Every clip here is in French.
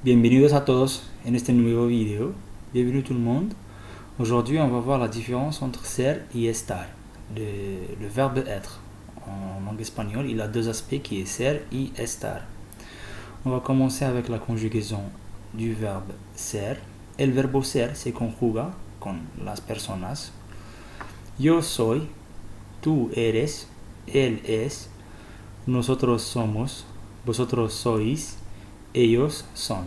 Bienvenidos a todos en este nuevo video. Bienvenue tout le monde. Aujourd'hui, on va voir la différence entre ser et estar. Le verbe être. En langue espagnole, il a deux aspects qui est ser et estar. On va commencer avec la conjugaison du verbe ser. El verbo ser se conjuga con las personas. Yo soy, tú eres, él es, nosotros somos, vosotros sois, ellos son.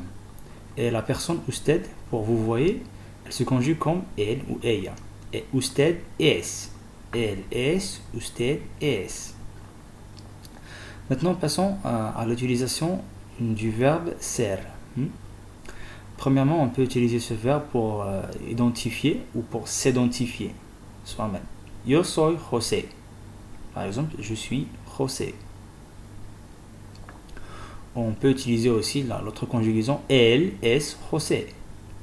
Et la personne usted, pour vous voyez, elle se conjugue comme él ou ella. Et usted es. Él es, usted es. Maintenant, passons à l'utilisation du verbe ser. Premièrement, on peut utiliser ce verbe pour identifier ou pour s'identifier soi-même. Yo soy José. Par exemple, je suis José. On peut utiliser aussi l'autre conjugaison él es José.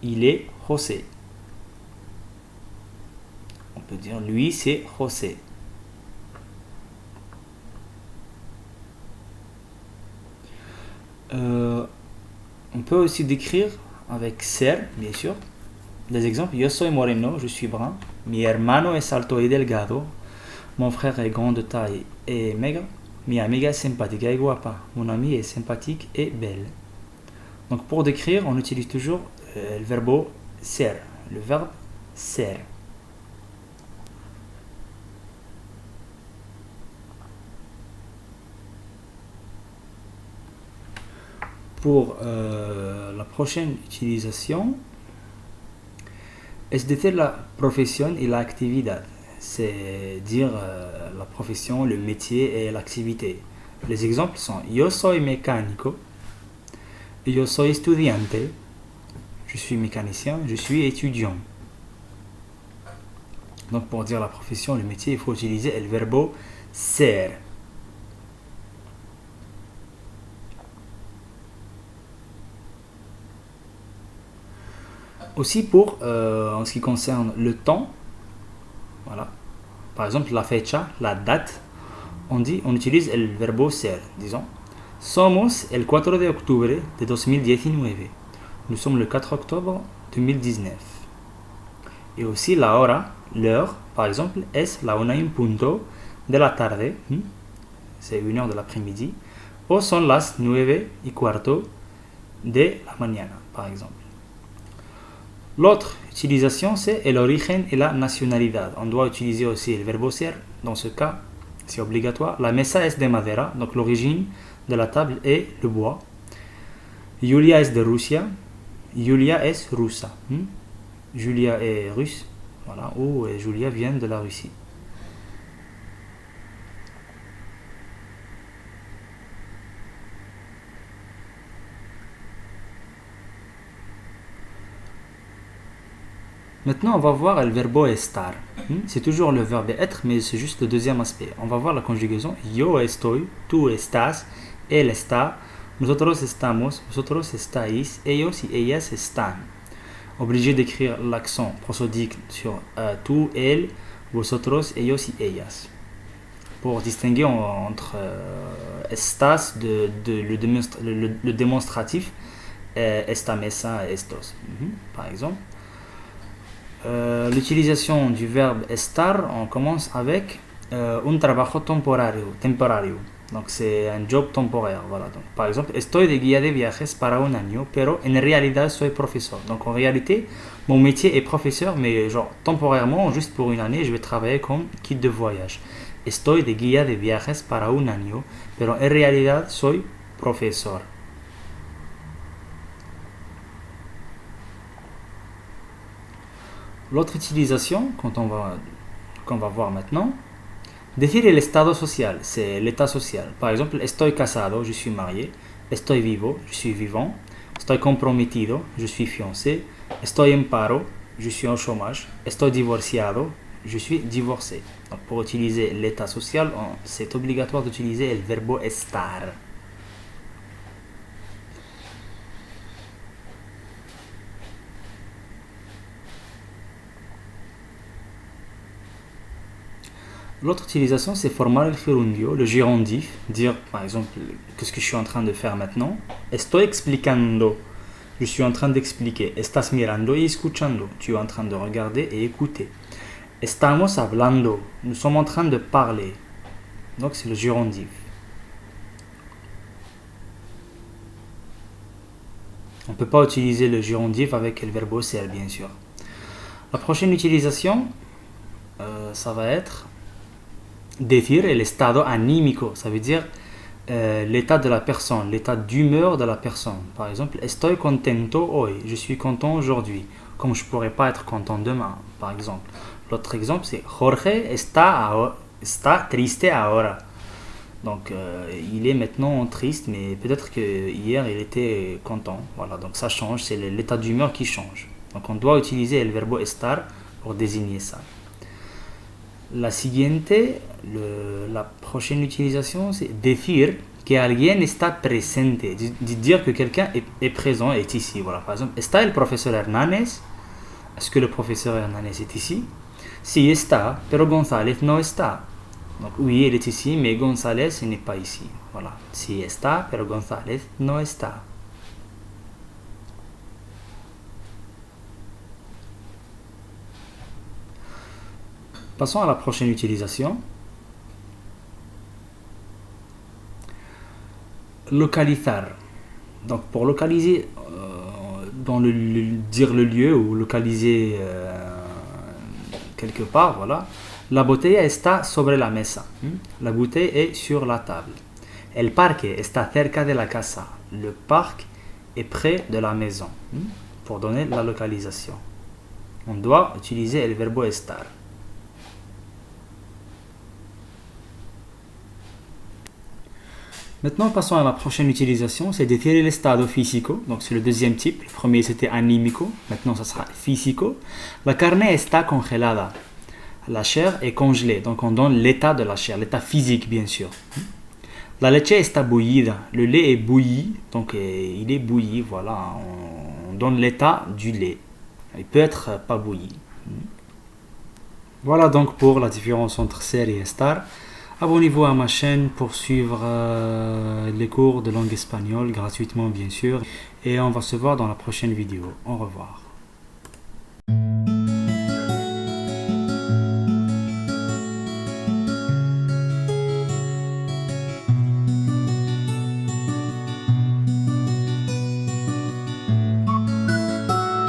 Il est José. On peut dire lui c'est José. On peut aussi décrire avec ser, bien sûr. Des exemples, yo soy moreno, je suis brun. Mi hermano es alto y delgado. Mon frère est grand de taille et maigre. Mi amiga es simpática y guapa. Mon ami est sympathique et belle. Donc pour décrire, on utilise toujours le verbe ser. Le verbe ser. Pour la prochaine utilisation, es decir la profesión y la actividad. C'est dire la profession, le métier et l'activité. Les exemples sont yo soy mecánico, yo soy estudiante, je suis mécanicien, je suis étudiant. Donc pour dire la profession, le métier, il faut utiliser le verbe ser. Aussi pour en ce qui concerne le temps, voilà. Par exemple, la fecha, la date, on utilise el verbo ser. Disons, somos el 4 de octubre de 2019. Nous sommes le 4 octobre 2019. Et aussi la hora, l'heure, par exemple, es la 1:00 de la tarde. C'est 1h de l'après-midi. O son las 9:15 de la mañana, par exemple. L'autre utilisation, c'est el origen et la nacionalidad. On doit utiliser aussi le verbe ser. Dans ce cas, c'est obligatoire. La mesa es de madera, donc l'origine de la table est le bois. Julia es de Rusia. Julia es rusa. Julia est russe. Voilà, ou Julia vient de la Russie. Maintenant, on va voir le verbe estar. C'est toujours le verbe être, mais c'est juste le deuxième aspect. On va voir la conjugaison. Yo estoy, tú estás, él está, nosotros estamos, vosotros estáis, ellos y ellas están. Obligé d'écrire l'accent prosodique sur tú, él, vosotros, ellos y ellas. Pour distinguer entre estas, le démonstratif, esta mesa, estos. Par exemple. L'utilisation du verbe estar, on commence avec un trabajo temporario. Donc c'est un job temporaire. Voilà. Donc, par exemple, estoy de guía de viajes para un año, pero en realidad soy profesor. Donc en réalité, mon métier est professeur, mais genre temporairement, juste pour une année, je vais travailler comme guide de voyage. Estoy de guía de viajes para un año, pero en realidad soy profesor. L'autre utilisation, qu'on va voir maintenant, decir el estado social, c'est l'état social. Par exemple, estoy casado, je suis marié. Estoy vivo, je suis vivant. Estoy comprometido, je suis fiancé. Estoy en paro, je suis au chômage. Estoy divorciado, je suis divorcé. Donc, pour utiliser l'état social, c'est obligatoire d'utiliser le verbe estar. L'autre utilisation, c'est formar el gerundio, le gérondif, dire par exemple qu'est-ce que je suis en train de faire maintenant. Estoy explicando Je suis en train d'expliquer. Estás mirando y escuchando. Tu es en train de regarder et écouter. Estamos hablando. Nous sommes en train de parler. Donc c'est le gérondif. On ne peut pas utiliser le gérondif avec le verbe ser, bien sûr. La prochaine utilisation, ça va être decir el estado anímico. Ça veut dire l'état de la personne, l'état d'humeur de la personne. Par exemple, estoy contento hoy. Je suis content aujourd'hui. Comme je ne pourrais pas être content demain, par exemple. L'autre exemple, c'est Jorge está triste ahora. Donc, il est maintenant triste, mais peut-être que hier il était content. Voilà, donc ça change, c'est l'état d'humeur qui change. Donc, on doit utiliser le verbe estar pour désigner ça. La siguiente, la prochaine utilisation, c'est decir que alguien está presente. Dire que quelqu'un est présent, est ici. Voilà, par exemple, está el profesor Hernández? Est-ce que le professeur Hernández est ici? Si está, pero González no está. Donc oui, il est ici, mais González n'est pas ici. Voilà. Si está, pero González no está. Passons à la prochaine utilisation. Localizar. Donc pour localiser, dire le lieu ou localiser quelque part, voilà. La botella está sobre la mesa. La bouteille est sur la table. El parque está cerca de la casa. Le parc est près de la maison. Pour donner la localisation. On doit utiliser le verbe estar. Maintenant, passons à la prochaine utilisation, c'est decir el estado físico. Donc, c'est le deuxième type. Le premier, c'était anímico. Maintenant, ça sera físico. La carne está congelada. La chair est congelée. Donc, on donne l'état de la chair, l'état physique, bien sûr. La leche está bullida. Le lait est bouilli. Donc, il est bouilli. Voilà. On donne l'état du lait. Il peut être pas bouilli. Voilà donc pour la différence entre ser et estar. Abonnez-vous à ma chaîne pour suivre les cours de langue espagnole gratuitement bien sûr et on va se voir dans la prochaine vidéo. Au revoir.